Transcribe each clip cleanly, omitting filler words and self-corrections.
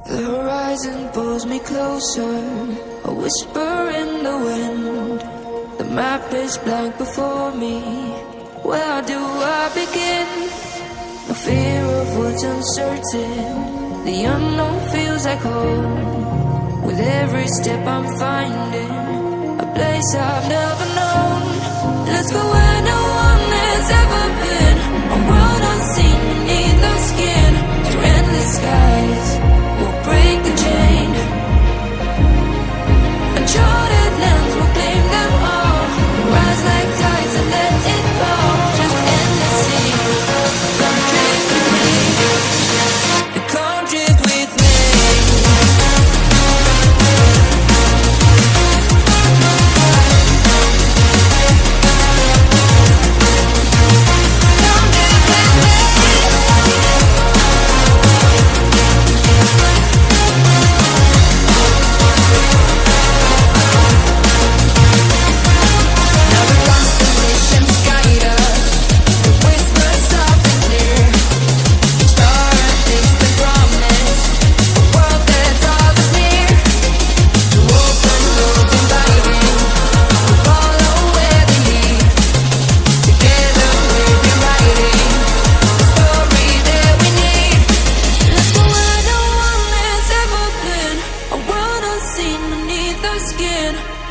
The horizon pulls me closer, a whisper in the wind. The map is blank before me, where do I begin? No fear of what's uncertain, the unknown feels like home. With every step I'm finding a place I've never known. Let's go where no one has ever been, a world unseen beneath our skin. Through endless skies, we'll break the chain. Uncharted lands will claim them all. Rise like tides and let it fall. Just endless sea. Come drift with me. Come drift with me.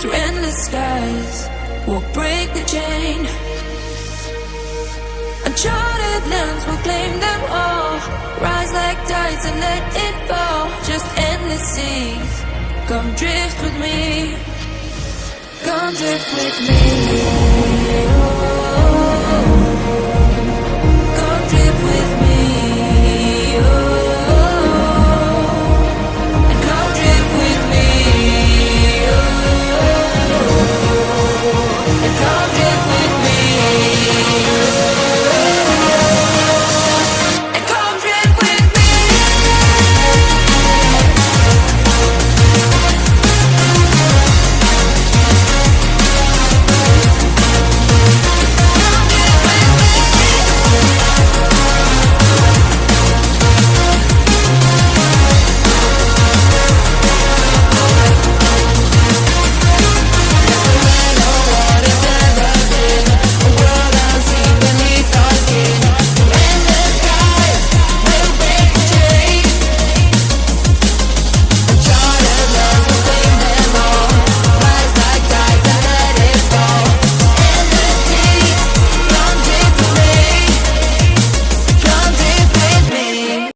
Through endless skies, we'll break the chain. Uncharted lands will claim them all. Rise like tides and let it fall. Just endless seas. Come drift with me. Come drift with me. Oh.